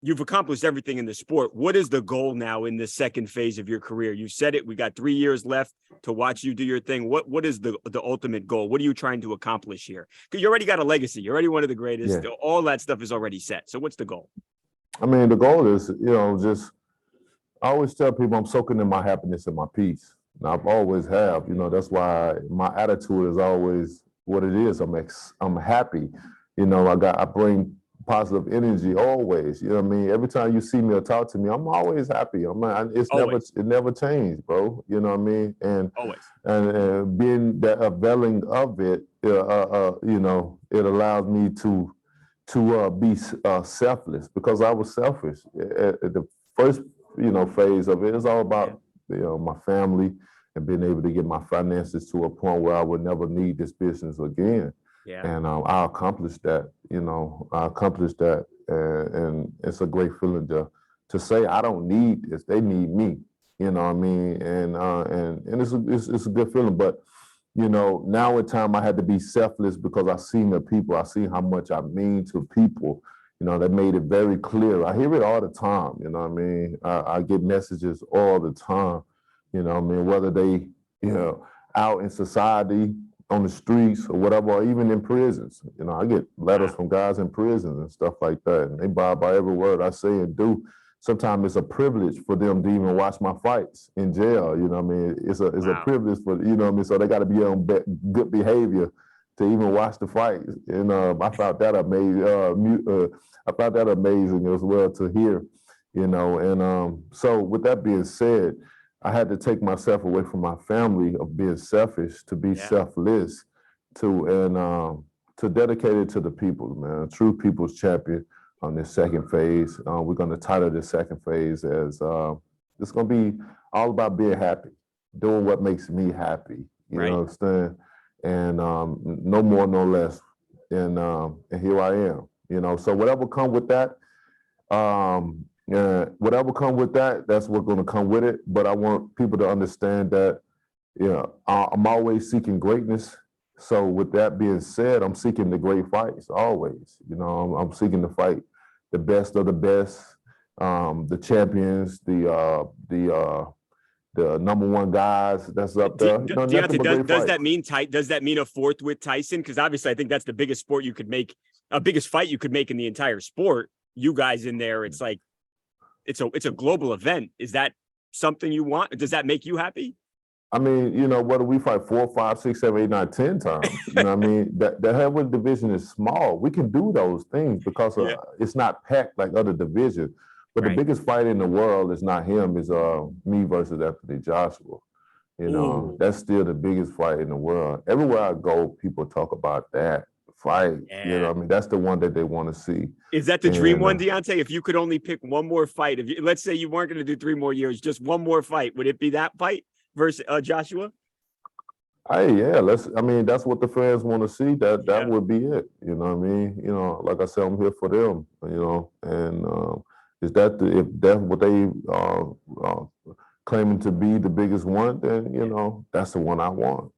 you've accomplished everything in the sport. What is the goal now in the second phase of your career? You said it, we got 3 years left to watch you do your thing. What is the ultimate goal? What are you trying to accomplish here? Because you already got a legacy. You're already one of the greatest. Yeah. All that stuff is already set. So what's the goal? I mean, the goal is, I always tell people I'm soaking in my happiness and my peace. And I've always have, that's why my attitude is always what it is. I'm happy. I bring positive energy always. You know what I mean? Every time you see me or talk to me, I'm always happy. It never changed, bro. You know what I mean? And always. And being that availing of it, it allows me to be selfless, because I was selfish at the first phase of it. It's all about my family and being able to get my finances to a point where I would never need this business again. Yeah. And I accomplished that. And it's a great feeling to say I don't need this; they need me. You know what I mean? And it's a good feeling. But now in time I had to be selfless, because I seen the people. I see how much I mean to people. They made it very clear. I hear it all the time. You know what I mean? I get messages all the time. You know what I mean? Whether they out in society, on the streets or whatever, or even in prisons. I get letters from guys in prison and stuff like that, and they buy by every word I say and do. Sometimes it's a privilege for them to even watch my fights in jail. You know what I mean? It's a privilege for, so they got to be on good behavior to even watch the fights. And I found that amazing. I found that amazing as well to hear. And so with that being said, I had to take myself away from my family of being selfish to be selfless, to dedicate it to the people, man. A true people's champion on this second phase. We're going to title this second phase as it's going to be all about being happy, doing what makes me happy. You know what I'm saying? And no more, no less. And here I am. So whatever come with that. Whatever come with that, that's what's going to come with it. But I want people to understand that, I'm always seeking greatness. So with that being said, I'm seeking the great fights always. I'm seeking to fight the best of the best, the champions, the number one guys that's up there. Deontay, does that mean a fourth with Tyson? Because obviously, I think that's the biggest sport you could make, biggest fight you could make in the entire sport. You guys in there, it's like. It's a global event. Is that something you want? Does that make you happy? I mean, whether we fight 4, 5, 6, 7, 8, 9, 10 times, what I mean? The heavyweight division is small. We can do those things because it's not packed like other divisions. But the biggest fight in the world is not him, is me versus Anthony Joshua. That's still the biggest fight in the world. Everywhere I go, people talk about that fight. Yeah. That's the one that they want to see. Is that the dream one, Deontay? If you could only pick one more fight, let's say you weren't going to do 3 more years, just one more fight, would it be that fight versus Joshua? Hey, that's what the fans want to see. That would be it. You know what I mean? Like I said, I'm here for them. And if that's what they claiming to be the biggest one, then that's the one I want.